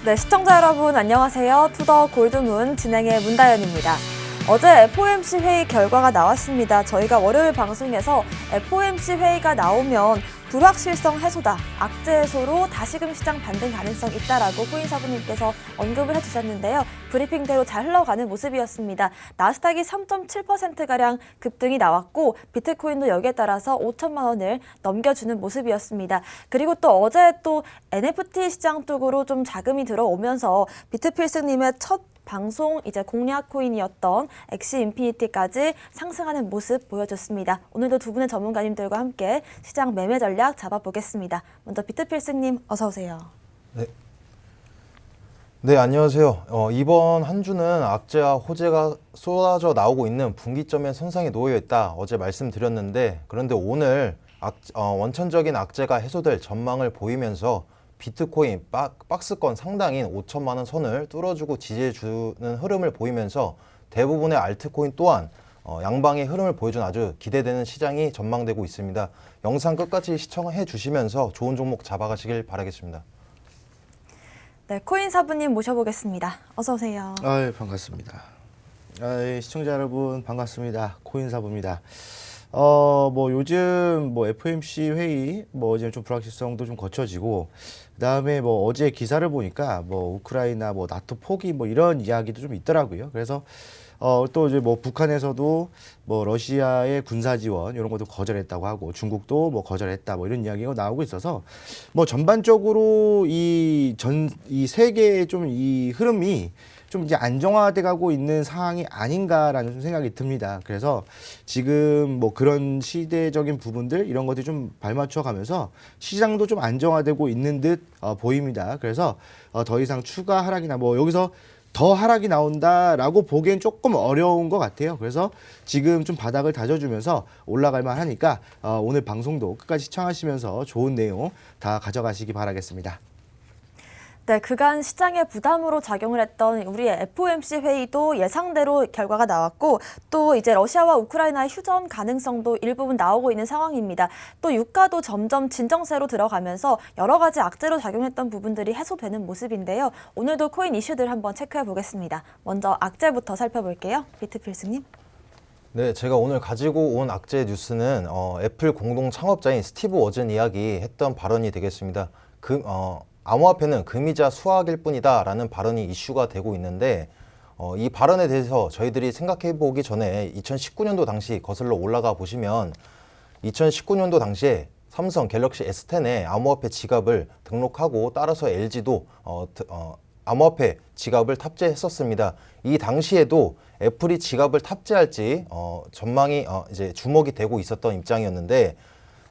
네, 시청자 여러분 안녕하세요. 투더 골드문 진행의 문다연입니다. 어제 FOMC 회의 결과가 나왔습니다. 저희가 월요일 방송에서 FOMC 회의가 나오면 불확실성 해소다, 악재 해소로 다시금 시장 반등 가능성 있다라고 코인사부님께서 언급을 해주셨는데요. 브리핑대로 잘 흘러가는 모습이었습니다. 나스닥이 3.7%가량 급등이 나왔고 비트코인도 여기에 따라서 5천만 원을 넘겨주는 모습이었습니다. 그리고 또 어제 또 NFT 시장 쪽으로 좀 자금이 들어오면서 비트필승님의 첫 방송 이제 공략 코인이었던 엑시 인피니티까지 상승하는 모습 보여줬습니다. 오늘도 두 분의 전문가님들과 함께 시장 매매 전략 잡아보겠습니다. 먼저 비트필승님 어서 오세요. 네, 안녕하세요. 이번 한 주는 악재와 호재가 쏟아져 나오고 있는 분기점의 선상에 놓여 있다. 어제 말씀드렸는데 그런데 오늘 원천적인 악재가 해소될 전망을 보이면서 비트코인 박스권 상당인 5천만 원 선을 뚫어주고 지지해주는 흐름을 보이면서 대부분의 알트코인 또한 양방의 흐름을 보여준 아주 기대되는 시장이 전망되고 있습니다. 영상 끝까지 시청해 주시면서 좋은 종목 잡아가시길 바라겠습니다. 네, 코인사부님 모셔보겠습니다. 어서 오세요. 반갑습니다. 시청자 여러분 반갑습니다. 코인사부입니다. 요즘 FOMC 회의 이제 좀 불확실성도 좀 거쳐지고 그다음에 어제 기사를 보니까 우크라이나 나토 포기 이런 이야기도 좀 있더라고요. 그래서 또 이제 북한에서도 러시아의 군사 지원 이런 것도 거절했다고 하고 중국도 거절했다 이런 이야기가 나오고 있어서 전반적으로 이 세계의 좀 이 흐름이 좀 이제 안정화돼 가고 있는 상황이 아닌가라는 좀 생각이 듭니다. 그래서 지금 그런 시대적인 부분들 이런 것들이 좀 발맞춰 가면서 시장도 좀 안정화되고 있는 듯 보입니다. 그래서 더 이상 추가 하락이나 여기서 더 하락이 나온다라고 보기엔 조금 어려운 것 같아요. 그래서 지금 좀 바닥을 다져주면서 올라갈 만하니까 오늘 방송도 끝까지 시청하시면서 좋은 내용 다 가져가시기 바라겠습니다. 네, 그간 시장의 부담으로 작용을 했던 우리의 FOMC 회의도 예상대로 결과가 나왔고 또 이제 러시아와 우크라이나의 휴전 가능성도 일부분 나오고 있는 상황입니다. 또 유가도 점점 진정세로 들어가면서 여러 가지 악재로 작용했던 부분들이 해소되는 모습인데요. 오늘도 코인 이슈들 한번 체크해 보겠습니다. 먼저 악재부터 살펴볼게요. 비트필승님. 네, 제가 오늘 가지고 온 악재 뉴스는 애플 공동 창업자인 스티브 워즌 이야기 했던 발언이 되겠습니다. 암호화폐는 금이자 수학일 뿐이다 라는 발언이 이슈가 되고 있는데 이 발언에 대해서 저희들이 생각해 보기 전에 2019년도 당시 거슬러 올라가 보시면 2019년도 당시에 삼성 갤럭시 S10에 암호화폐 지갑을 등록하고 따라서 LG도 암호화폐 지갑을 탑재했었습니다. 이 당시에도 애플이 지갑을 탑재할지 전망이 이제 주목이 되고 있었던 입장이었는데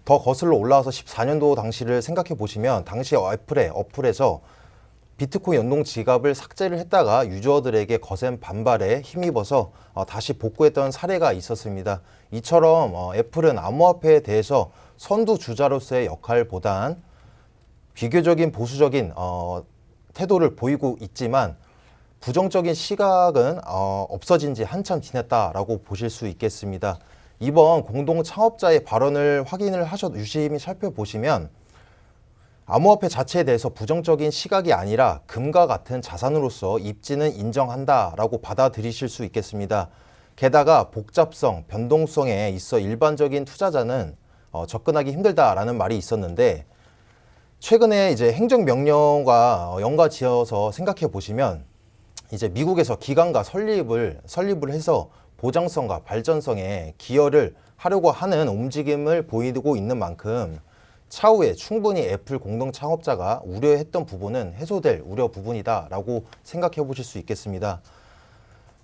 더 거슬러 올라와서 14년도 당시를 생각해 보시면 당시 어플에서 비트코인 연동 지갑을 삭제를 했다가 유저들에게 거센 반발에 힘입어서 다시 복구했던 사례가 있었습니다. 이처럼 애플은 암호화폐에 대해서 선두주자로서의 역할보단 비교적인 보수적인 태도를 보이고 있지만 부정적인 시각은 없어진 지 한참 지났다라고 보실 수 있겠습니다. 이번 공동 창업자의 발언을 확인을 유심히 살펴보시면 암호화폐 자체에 대해서 부정적인 시각이 아니라 금과 같은 자산으로서 입지는 인정한다라고 받아들이실 수 있겠습니다. 게다가 복잡성, 변동성에 있어 일반적인 투자자는 접근하기 힘들다라는 말이 있었는데 최근에 이제 행정명령과 연관지어서 생각해 보시면 이제 미국에서 기관과 설립을 해서 보장성과 발전성에 기여를 하려고 하는 움직임을 보이고 있는 만큼 차후에 충분히 애플 공동 창업자가 우려했던 부분은 해소될 우려 부분이다라고 생각해 보실 수 있겠습니다.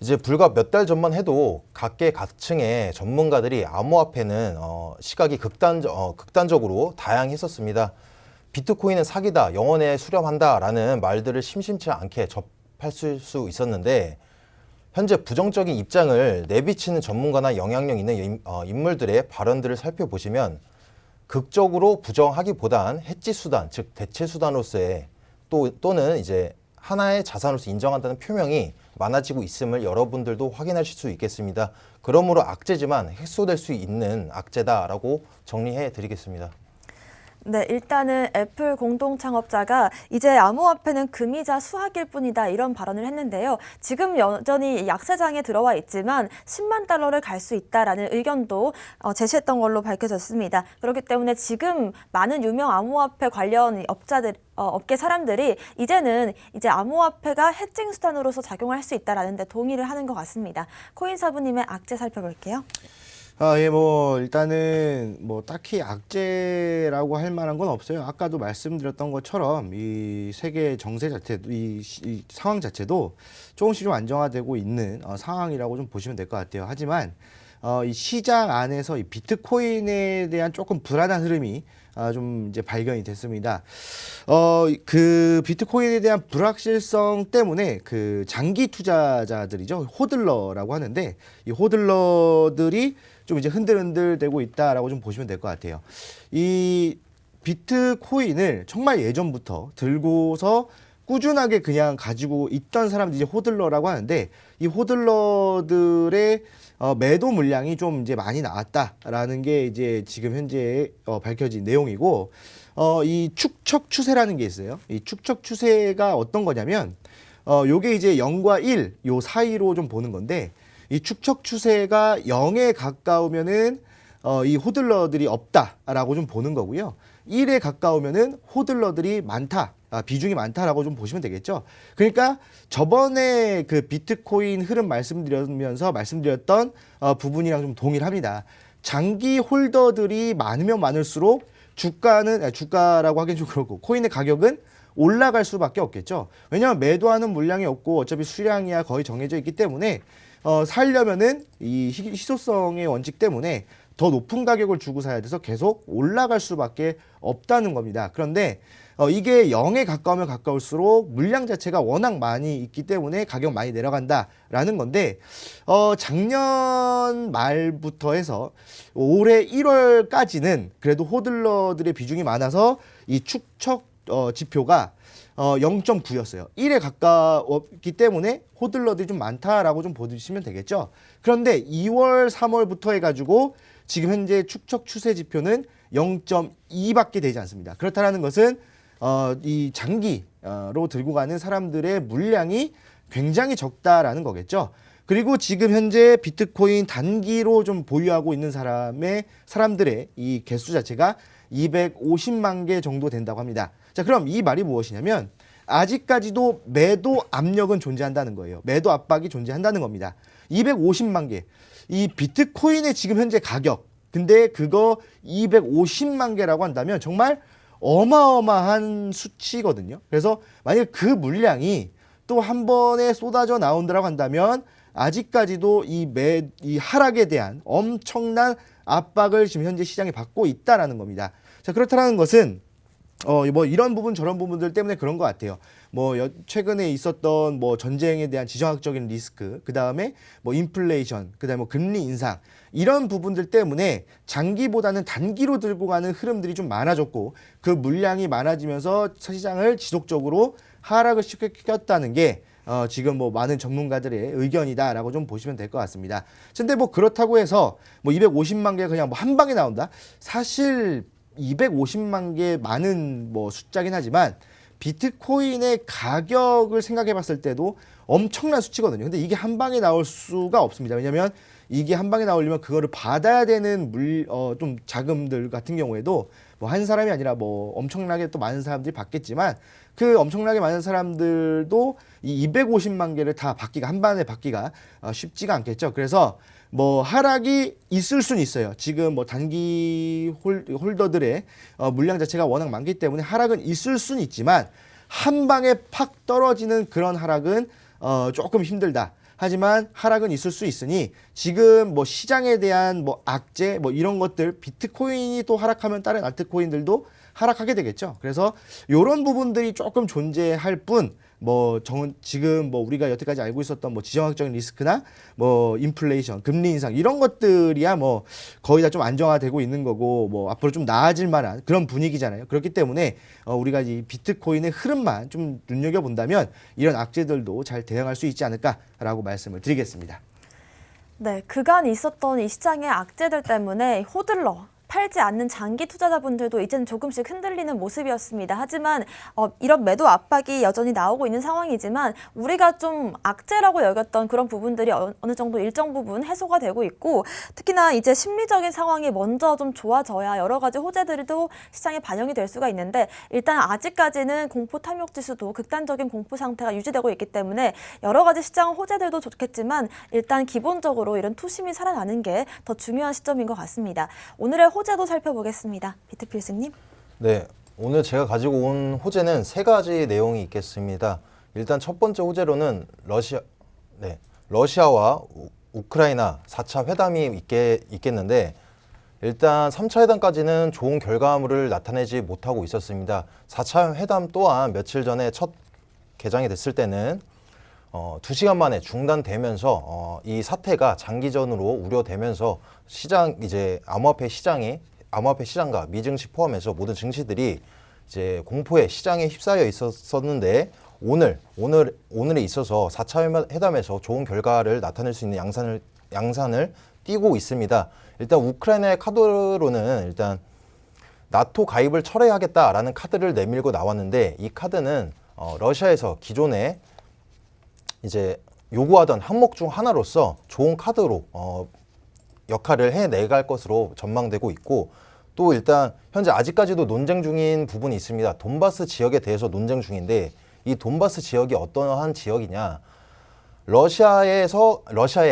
이제 불과 몇 달 전만 해도 각계각층의 전문가들이 암호화폐는 시각이 극단적으로 다양했었습니다. 비트코인은 사기다, 영원에 수렴한다라는 말들을 심심치 않게 접할 수 있었는데 현재 부정적인 입장을 내비치는 전문가나 영향력 있는 인물들의 발언들을 살펴보시면 극적으로 부정하기보단 해지 수단, 즉 대체 수단으로서의 또는 이제 하나의 자산으로서 인정한다는 표명이 많아지고 있음을 여러분들도 확인하실 수 있겠습니다. 그러므로 악재지만 해소될 수 있는 악재다라고 정리해 드리겠습니다. 네, 일단은 애플 공동 창업자가 이제 암호화폐는 금이자 수학일 뿐이다 이런 발언을 했는데요. 지금 여전히 약세장에 들어와 있지만 10만 달러를 갈 수 있다라는 의견도 제시했던 걸로 밝혀졌습니다. 그렇기 때문에 지금 많은 유명 암호화폐 관련 업계 사람들이 이제는 이제 암호화폐가 해칭 수단으로서 작용할 수 있다라는 데 동의를 하는 것 같습니다. 코인사부님의 악재 살펴볼게요. 예, 뭐, 일단은, 뭐, 딱히 악재라고 할 만한 건 없어요. 아까도 말씀드렸던 것처럼, 이 세계 정세 자체도, 이 상황 자체도 조금씩 좀 안정화되고 있는 상황이라고 좀 보시면 될 것 같아요. 하지만, 이 시장 안에서 이 비트코인에 대한 조금 불안한 흐름이 좀 이제 발견이 됐습니다. 그 비트코인에 대한 불확실성 때문에 그 장기 투자자들이죠. 호들러라고 하는데 이 호들러들이 좀 이제 흔들흔들되고 있다라고 좀 보시면 될 것 같아요. 이 비트코인을 정말 예전부터 들고서 꾸준하게 그냥 가지고 있던 사람들이 이제 호들러라고 하는데 이 호들러들의 매도 물량이 좀 이제 많이 나왔다라는 게 이제 지금 현재 밝혀진 내용이고 이 축척 추세라는 게 있어요. 이 축척 추세가 어떤 거냐면 요게 이제 0과 1 요 사이로 좀 보는 건데 이 축척 추세가 0에 가까우면은 이 호들러들이 없다라고 좀 보는 거고요. 1에 가까우면은 호들러들이 많다. 비중이 많다라고 좀 보시면 되겠죠. 그러니까 저번에 그 비트코인 흐름 말씀드렸던 부분이랑 좀 동일합니다. 장기 홀더들이 많으면 많을수록 주가라고 하긴 좀 그렇고 코인의 가격은 올라갈 수밖에 없겠죠. 왜냐하면 매도하는 물량이 없고 어차피 수량이야 거의 정해져 있기 때문에 살려면은 이 희소성의 원칙 때문에 더 높은 가격을 주고 사야 돼서 계속 올라갈 수밖에 없다는 겁니다. 그런데 이게 0에 가까우면 가까울수록 물량 자체가 워낙 많이 있기 때문에 가격 많이 내려간다라는 건데 작년 말부터 해서 올해 1월까지는 그래도 호들러들의 비중이 많아서 이 축척 지표가 0.9였어요. 1에 가까웠기 때문에 호들러들이 좀 많다라고 좀 보시면 되겠죠. 그런데 2월, 3월부터 해가지고 지금 현재 축척 추세 지표는 0.2밖에 되지 않습니다. 그렇다는 것은 이 장기로 들고 가는 사람들의 물량이 굉장히 적다라는 거겠죠. 그리고 지금 현재 비트코인 단기로 좀 보유하고 있는 사람들의 이 개수 자체가 250만 개 정도 된다고 합니다. 자, 그럼 이 말이 무엇이냐면 아직까지도 매도 압력은 존재한다는 거예요. 매도 압박이 존재한다는 겁니다. 250만 개. 이 비트코인의 지금 현재 가격. 근데 그거 250만 개라고 한다면 정말 어마어마한 수치거든요. 그래서 만약에 그 물량이 또 한 번에 쏟아져 나온다고 한다면 아직까지도 이 하락에 대한 엄청난 압박을 지금 현재 시장이 받고 있다라는 겁니다. 자, 그렇다는 것은 뭐 이런 부분 저런 부분들 때문에 그런 것 같아요. 뭐 최근에 있었던 뭐 전쟁에 대한 지정학적인 리스크, 그 다음에 뭐 인플레이션, 그 다음에 뭐 금리 인상 이런 부분들 때문에 장기보다는 단기로 들고 가는 흐름들이 좀 많아졌고 그 물량이 많아지면서 시장을 지속적으로 하락을 시켰다는 게 지금 뭐 많은 전문가들의 의견이다라고 좀 보시면 될 것 같습니다. 근데 뭐 그렇다고 해서 뭐 250만 개가 그냥 뭐 한 방에 나온다? 사실 250만 개 많은 뭐 숫자긴 하지만 비트코인의 가격을 생각해 봤을 때도 엄청난 수치거든요. 근데 이게 한 방에 나올 수가 없습니다. 왜냐하면 이게 한 방에 나오려면 그거를 받아야 되는 좀 자금들 같은 경우에도 뭐 한 사람이 아니라 뭐 엄청나게 또 많은 사람들이 받겠지만 그 엄청나게 많은 사람들도 이 250만 개를 다 받기가 한 번에 받기가 쉽지가 않겠죠. 그래서 뭐 하락이 있을 수는 있어요. 지금 뭐 단기 홀더들의 물량 자체가 워낙 많기 때문에 하락은 있을 수는 있지만 한 방에 팍 떨어지는 그런 하락은 조금 힘들다. 하지만 하락은 있을 수 있으니 지금 뭐 시장에 대한 뭐 악재 뭐 이런 것들 비트코인이 또 하락하면 다른 알트코인들도 하락하게 되겠죠. 그래서 이런 부분들이 조금 존재할 뿐 뭐 지금 뭐 우리가 여태까지 알고 있었던 뭐 지정학적인 리스크나 뭐 인플레이션, 금리 인상 이런 것들이야 뭐 거의 다 좀 안정화되고 있는 거고 뭐 앞으로 좀 나아질 만한 그런 분위기잖아요. 그렇기 때문에 우리가 이 비트코인의 흐름만 좀 눈여겨 본다면 이런 악재들도 잘 대응할 수 있지 않을까라고 말씀을 드리겠습니다. 네, 그간 있었던 이 시장의 악재들 때문에 호들러 팔지 않는 장기 투자자분들도 이제는 조금씩 흔들리는 모습이었습니다. 하지만 이런 매도 압박이 여전히 나오고 있는 상황이지만 우리가 좀 악재라고 여겼던 그런 부분들이 어느 정도 일정 부분 해소가 되고 있고, 특히나 이제 심리적인 상황이 먼저 좀 좋아져야 여러 가지 호재들도 시장에 반영이 될 수가 있는데, 일단 아직까지는 공포 탐욕 지수도 극단적인 공포 상태가 유지되고 있기 때문에 여러 가지 시장 호재들도 좋겠지만 일단 기본적으로 이런 투심이 살아나는 게 더 중요한 시점인 것 같습니다. 오늘의 호재도 살펴보겠습니다. 비트필승님. 네, 오늘 제가 가지고 온 호재는 세 가지 내용이 있겠습니다. 일단 첫 번째 호재로는 러시아와 우크라이나 4차 회담이 있겠는데, 일단 3차 회담까지는 좋은 결과물을 나타내지 못하고 있었습니다. 4차 회담 또한 며칠 전에 첫 개장이 됐을 때는 2시간 만에 중단되면서 이 사태가 장기전으로 우려되면서 이제 암호화폐 시장과 미증시 포함해서 모든 증시들이 이제 공포의 시장에 휩싸여 있었는데, 오늘에 있어서 4차 회담에서 좋은 결과를 나타낼 수 있는 양산을 띄고 있습니다. 일단 우크라이나의 카드로는 일단 나토 가입을 철회하겠다라는 카드를 내밀고 나왔는데, 이 카드는 러시아에서 기존에 이제 요구하던 항목 중 하나로서 좋은 카드로 역할을 해내갈 것으로 전망되고 있고, 또 일단 현재 아직까지도 논쟁 중인 부분이 있습니다. 돈바스 지역에 대해서 논쟁 중인데, 이 돈바스 지역이 어떠한 지역이냐, 러시아에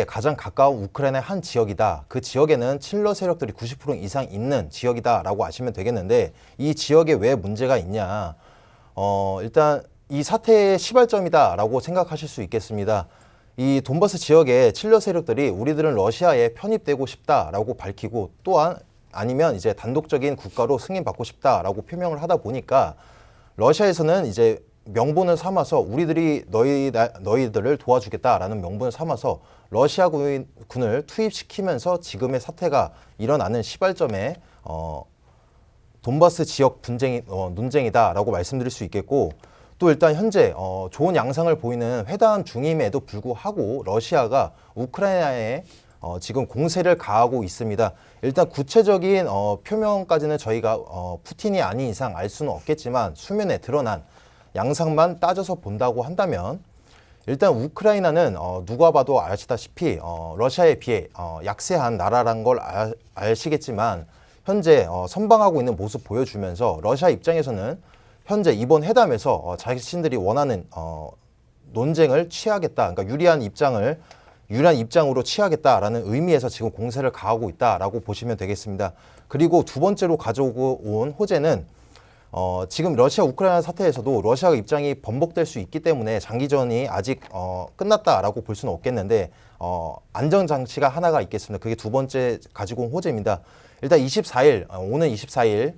가장 가까운 우크라이나의 한 지역이다. 그 지역에는 칠러 세력들이 90% 이상 있는 지역이다라고 아시면 되겠는데, 이 지역에 왜 문제가 있냐, 일단 이 사태의 시발점이다라고 생각하실 수 있겠습니다. 이 돈바스 지역의 칠러 세력들이 우리들은 러시아에 편입되고 싶다라고 밝히고, 또한 아니면 이제 단독적인 국가로 승인받고 싶다라고 표명을 하다 보니까, 러시아에서는 이제 명분을 삼아서 우리들이 너희들을 도와주겠다라는 명분을 삼아서 러시아 군을 투입시키면서 지금의 사태가 일어나는 시발점에 돈바스 지역 논쟁이다라고 말씀드릴 수 있겠고, 또 일단 현재 좋은 양상을 보이는 회담 중임에도 불구하고 러시아가 우크라이나에 지금 공세를 가하고 있습니다. 일단 구체적인 표명까지는 저희가 푸틴이 아닌 이상 알 수는 없겠지만, 수면에 드러난 양상만 따져서 본다고 한다면, 일단 우크라이나는 누가 봐도 아시다시피 러시아에 비해 약세한 나라란 걸 아시겠지만, 현재 선방하고 있는 모습 보여주면서 러시아 입장에서는 현재 이번 회담에서 자신들이 원하는 논쟁을 취하겠다, 그러니까 유리한 입장으로 취하겠다라는 의미에서 지금 공세를 가하고 있다라고 보시면 되겠습니다. 그리고 두 번째로 가져오고 온 호재는 지금 러시아 우크라이나 사태에서도 러시아 입장이 번복될 수 있기 때문에 장기전이 아직 끝났다라고 볼 수는 없겠는데, 안전장치가 하나가 있겠습니다. 그게 두 번째 가지고 온 호재입니다. 일단 오늘 24일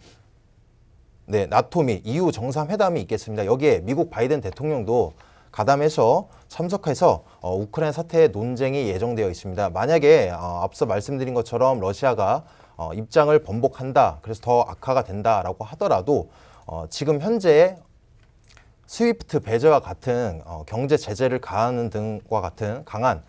나토 및 EU 정상회담이 있겠습니다. 여기에 미국 바이든 대통령도 가담해서 참석해서 우크라이나 사태의 논쟁이 예정되어 있습니다. 만약에 앞서 말씀드린 것처럼 러시아가 입장을 번복한다, 그래서 더 악화가 된다라고 하더라도 지금 현재 스위프트 배제와 같은 경제 제재를 가하는 등과 같은 강한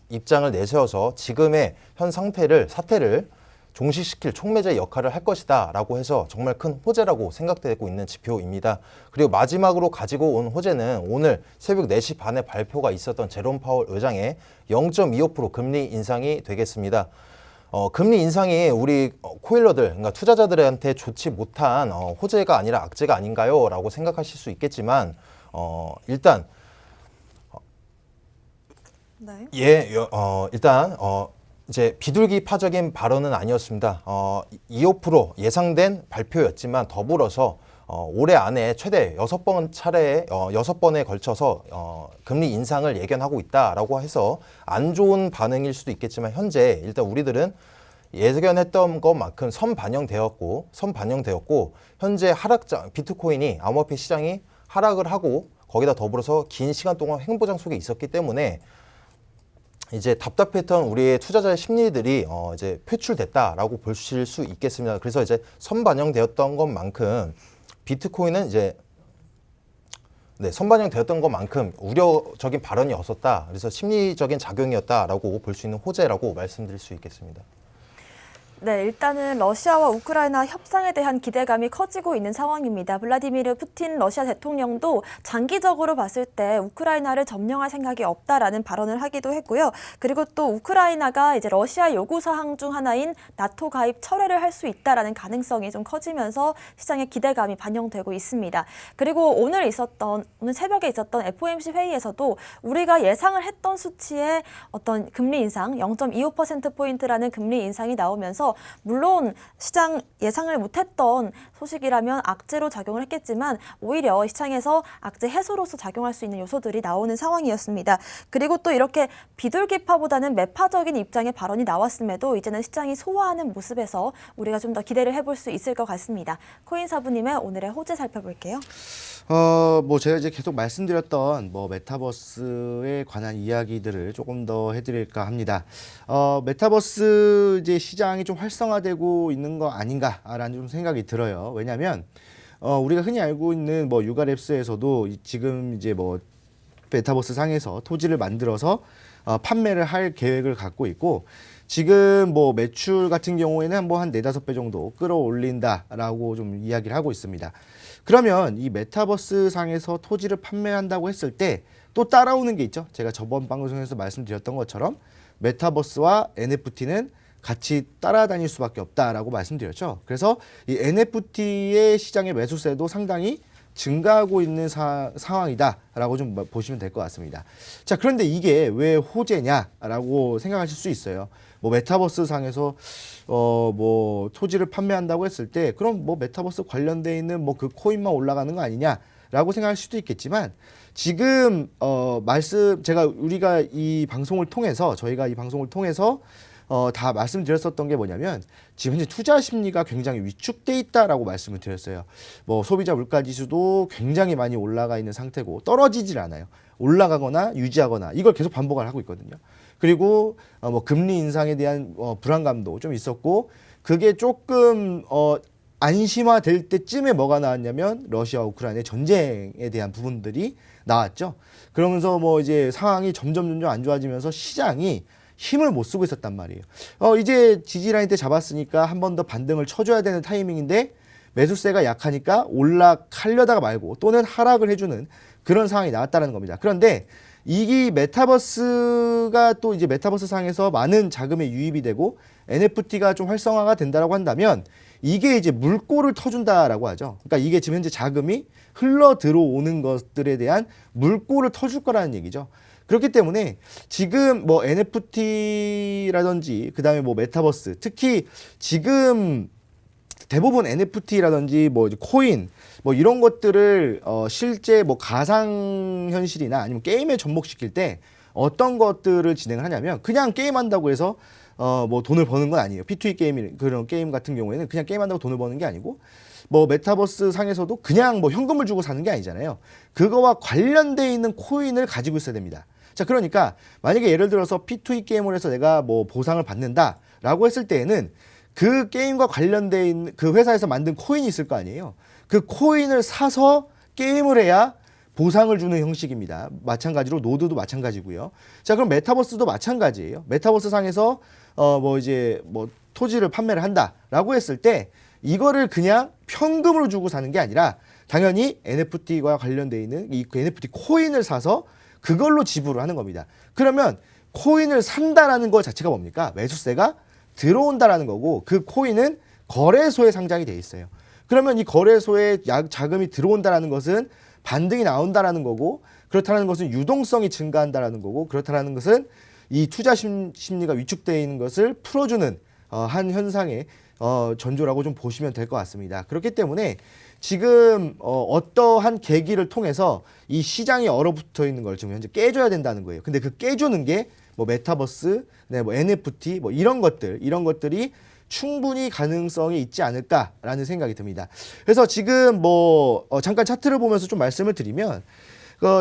입장을 내세워서 지금의 현 사태를 종식시킬 촉매제 역할을 할 것이다 라고 해서 정말 큰 호재라고 생각되고 있는 지표입니다. 그리고 마지막으로 가지고 온 호재는 오늘 새벽 4시 반에 발표가 있었던 제롬 파월 의장의 0.25% 금리 인상이 되겠습니다. 금리 인상이 우리 코일러들, 그러니까 투자자들한테 좋지 못한 호재가 아니라 악재가 아닌가요? 라고 생각하실 수 있겠지만, 일단 이제 비둘기파적인 발언은 아니었습니다. 2~5% 예상된 발표였지만, 더불어서 올해 안에 최대 6번에 걸쳐서 금리 인상을 예견하고 있다라고 해서 안 좋은 반응일 수도 있겠지만, 현재 일단 우리들은 예견했던 것만큼 선반영되었고 현재 비트코인이 암호화폐 시장이 하락을 하고, 거기다 더불어서 긴 시간 동안 횡보장 속에 있었기 때문에 이제 답답했던 우리의 투자자의 심리들이 이제 표출됐다라고 보실 수 있겠습니다. 그래서 이제 선반영되었던 것만큼 비트코인은 이제 선반영되었던 것만큼 우려적인 발언이 없었다. 그래서 심리적인 작용이었다라고 볼 수 있는 호재라고 말씀드릴 수 있겠습니다. 네, 일단은 러시아와 우크라이나 협상에 대한 기대감이 커지고 있는 상황입니다. 블라디미르 푸틴 러시아 대통령도 장기적으로 봤을 때 우크라이나를 점령할 생각이 없다라는 발언을 하기도 했고요. 그리고 또 우크라이나가 이제 러시아 요구 사항 중 하나인 나토 가입 철회를 할 수 있다라는 가능성이 좀 커지면서 시장의 기대감이 반영되고 있습니다. 그리고 오늘 새벽에 있었던 FOMC 회의에서도 우리가 예상을 했던 수치의 어떤 금리 인상 0.25%포인트라는 금리 인상이 나오면서 물론 시장 예상을 못했던 소식이라면 악재로 작용을 했겠지만 오히려 시장에서 악재 해소로서 작용할 수 있는 요소들이 나오는 상황이었습니다. 그리고 또 이렇게 비둘기파보다는 매파적인 입장의 발언이 나왔음에도 이제는 시장이 소화하는 모습에서 우리가 좀 더 기대를 해볼 수 있을 것 같습니다. 코인사부님의 오늘의 호재 살펴볼게요. 뭐 제가 이제 계속 말씀드렸던 뭐 메타버스에 관한 이야기들을 조금 더 해드릴까 합니다. 메타버스 이제 시장이 좀 활성화되고 있는 거 아닌가라는 좀 생각이 들어요. 왜냐하면 우리가 흔히 알고 있는 뭐 유가랩스에서도 지금 이제 뭐 메타버스 상에서 토지를 만들어서 판매를 할 계획을 갖고 있고 지금 뭐 매출 같은 경우에는 뭐 한 4-5배 정도 끌어올린다라고 좀 이야기를 하고 있습니다. 그러면 이 메타버스 상에서 토지를 판매한다고 했을 때 또 따라오는 게 있죠. 제가 저번 방송에서 말씀드렸던 것처럼 메타버스와 NFT는 같이 따라다닐 수밖에 없다라고 말씀드렸죠. 그래서 이 NFT의 시장의 매수세도 상당히 증가하고 있는 상황이다라고 좀 보시면 될 것 같습니다. 자, 그런데 이게 왜 호재냐라고 생각하실 수 있어요. 뭐 메타버스 상에서 뭐 토지를 판매한다고 했을 때 그럼 뭐 메타버스 관련돼 있는 뭐 그 코인만 올라가는 거 아니냐라고 생각할 수도 있겠지만 지금 저희가 이 방송을 통해서 다 말씀드렸었던 게 뭐냐면 지금 현재 투자 심리가 굉장히 위축돼 있다라고 말씀을 드렸어요. 뭐 소비자 물가 지수도 굉장히 많이 올라가 있는 상태고 떨어지질 않아요. 올라가거나 유지하거나 이걸 계속 반복을 하고 있거든요. 그리고 뭐 금리 인상에 대한 불안감도 좀 있었고 그게 조금 안심화될 때쯤에 뭐가 나왔냐면 러시아와 우크라이나의 전쟁에 대한 부분들이 나왔죠. 그러면서 뭐 이제 상황이 점점 안 좋아지면서 시장이 힘을 못 쓰고 있었단 말이에요. 이제 지지라인 때 잡았으니까 한 번 더 반등을 쳐줘야 되는 타이밍인데 매수세가 약하니까 올라가려다가 말고 또는 하락을 해주는 그런 상황이 나왔다는 겁니다. 그런데 이 메타버스가 또 이제 메타버스 상에서 많은 자금의 유입이 되고 NFT가 좀 활성화가 된다라고 한다면 이게 이제 물꼬를 터준다라고 하죠. 그러니까 이게 지금 현재 자금이 흘러 들어오는 것들에 대한 물꼬를 터줄 거라는 얘기죠. 그렇기 때문에 지금 뭐 NFT라든지 그다음에 뭐 메타버스 특히 지금 대부분 NFT라든지 뭐 코인 뭐 이런 것들을 실제 뭐 가상 현실이나 아니면 게임에 접목시킬 때 어떤 것들을 진행을 하냐면 그냥 게임한다고 해서 뭐 돈을 버는 건 아니에요. P2E 그런 게임 같은 경우에는 그냥 게임한다고 돈을 버는 게 아니고 뭐 메타버스 상에서도 그냥 뭐 현금을 주고 사는 게 아니잖아요. 그거와 관련돼 있는 코인을 가지고 있어야 됩니다. 자, 그러니까 만약에 예를 들어서 P2E 게임을 해서 내가 뭐 보상을 받는다라고 했을 때에는 그 게임과 관련돼 있는 그 회사에서 만든 코인이 있을 거 아니에요. 그 코인을 사서 게임을 해야 보상을 주는 형식입니다. 마찬가지로 노드도 마찬가지고요. 자, 그럼 메타버스도 마찬가지예요. 메타버스 상에서 뭐 이제 뭐 토지를 판매를 한다라고 했을 때 이거를 그냥 현금으로 주고 사는 게 아니라 당연히 NFT와 관련돼 있는 이 NFT 코인을 사서 그걸로 지불을 하는 겁니다. 그러면 코인을 산다라는 것 자체가 뭡니까? 매수세가 들어온다라는 거고 그 코인은 거래소에 상장이 돼 있어요. 그러면 이 거래소에 자금이 들어온다라는 것은 반등이 나온다라는 거고 그렇다는 것은 유동성이 증가한다라는 거고 그렇다는 것은 이 투자 심리가 위축되어 있는 것을 풀어주는 한 현상의 전조라고 좀 보시면 될 것 같습니다. 그렇기 때문에 지금 어떠한 계기를 통해서 이 시장이 얼어붙어 있는 걸 지금 현재 깨줘야 된다는 거예요. 근데 그 깨주는 게 뭐 메타버스, 네, 뭐 NFT 뭐 이런 것들이 충분히 가능성이 있지 않을까라는 생각이 듭니다. 그래서 지금 뭐 잠깐 차트를 보면서 좀 말씀을 드리면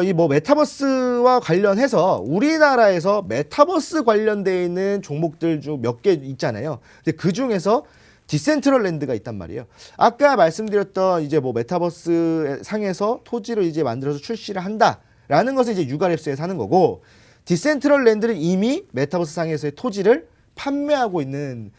이 뭐 메타버스와 관련해서 우리나라에서 메타버스 관련돼 있는 종목들 중 몇 개 있잖아요. 근데 그 중에서 디센트럴랜드가 있단 말이에요. 아까 말씀드렸던 이제 뭐 메타버스 상에서 토지를 이제 만들어서 출시를 한다라는 것은 이제 유가랩스에서 하는 거고 디센트럴랜드는 이미 메타버스 상에서의 토지를 판매하고 있는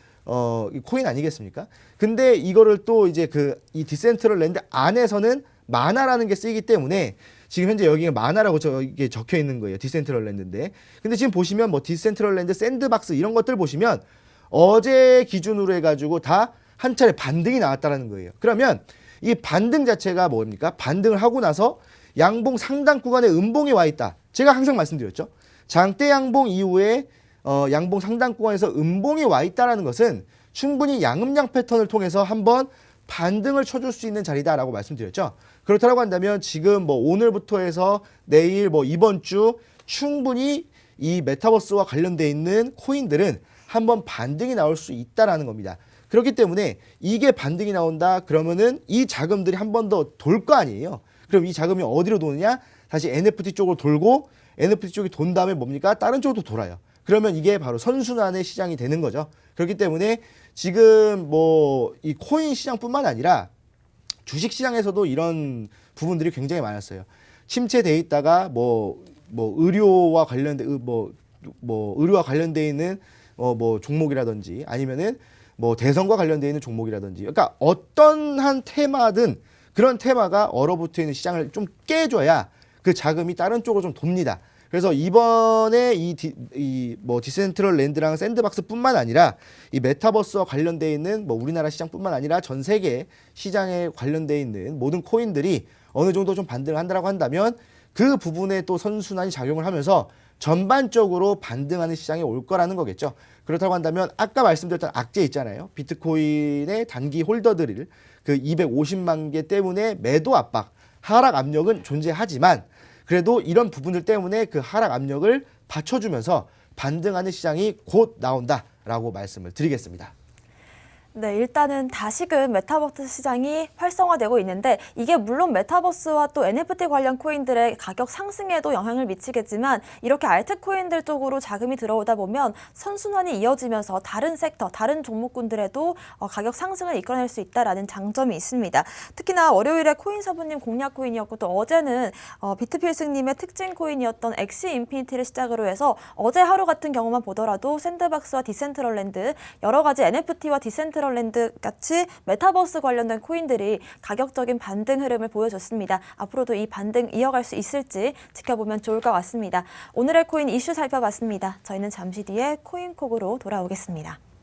이 코인 아니겠습니까? 근데 이거를 또 이제 이 디센트럴랜드 안에서는 마나라는 게 쓰이기 때문에 지금 현재 여기가 마나라고 이게 적혀 있는 거예요. 디센트럴랜드인데. 근데 지금 보시면 뭐 디센트럴랜드 샌드박스 이런 것들 보시면 어제 기준으로 해가지고 다 한 차례 반등이 나왔다라는 거예요. 그러면 이 반등 자체가 뭡니까? 반등을 하고 나서 양봉 상당 구간에 음봉이 와 있다. 제가 항상 말씀드렸죠. 장대 양봉 이후에 양봉 상당 구간에서 음봉이 와 있다라는 것은 충분히 양음양 패턴을 통해서 한번 반등을 쳐줄 수 있는 자리다라고 말씀드렸죠. 그렇다고 한다면 지금 뭐 오늘부터 해서 내일 뭐 이번 주 충분히 이 메타버스와 관련돼 있는 코인들은 한번 반등이 나올 수 있다라는 겁니다. 그렇기 때문에 이게 반등이 나온다 그러면은 이 자금들이 한 번 더 돌 거 아니에요. 그럼 이 자금이 어디로 도느냐? 다시 NFT 쪽으로 돌고 NFT 쪽이 돈 다음에 뭡니까? 다른 쪽으로 돌아요. 그러면 이게 바로 선순환의 시장이 되는 거죠. 그렇기 때문에 지금 뭐 이 코인 시장뿐만 아니라 주식 시장에서도 이런 부분들이 굉장히 많았어요. 침체돼 있다가 뭐 의료와 관련된 의료와 관련돼 있는 뭐 종목이라든지 아니면은 뭐 대선과 관련돼 있는 종목이라든지 그러니까 어떤 한 테마든 그런 테마가 얼어붙어 있는 시장을 좀 깨줘야 그 자금이 다른 쪽으로 좀 돕니다. 그래서 이번에 뭐 디센트럴랜드랑 샌드박스뿐만 아니라 이 메타버스와 관련돼 있는 뭐 우리나라 시장뿐만 아니라 전 세계 시장에 관련돼 있는 모든 코인들이 어느 정도 좀 반등을 한다라고 한다면 그 부분에 또 선순환이 작용을 하면서 전반적으로 반등하는 시장이 올 거라는 거겠죠. 그렇다고 한다면 아까 말씀드렸던 악재 있잖아요. 비트코인의 단기 홀더들을 그 250만 개 때문에 매도 압박, 하락 압력은 존재하지만 그래도 이런 부분들 때문에 그 하락 압력을 받쳐주면서 반등하는 시장이 곧 나온다라고 말씀을 드리겠습니다. 네, 일단은 다시금 메타버스 시장이 활성화되고 있는데 이게 물론 메타버스와 또 NFT 관련 코인들의 가격 상승에도 영향을 미치겠지만 이렇게 알트코인들 쪽으로 자금이 들어오다 보면 선순환이 이어지면서 다른 섹터, 다른 종목군들에도 가격 상승을 이끌어낼 수 있다라는 장점이 있습니다. 특히나 월요일에 코인사부님 공략 코인이었고 또 어제는 비트필승님의 특징 코인이었던 엑시 인피니티를 시작으로 해서 어제 하루 같은 경우만 보더라도 샌드박스와 디센트럴랜드 여러 가지 NFT와 디센트럴랜드 같이 메타버스 관련된 코인들이 가격적인 반등 흐름을 보여줬습니다. 앞으로도 이 반등 이어갈 수 있을지 지켜보면 좋을 것 같습니다. 오늘의 코인 이슈 살펴봤습니다. 저희는 잠시 뒤에 코인콕으로 돌아오겠습니다.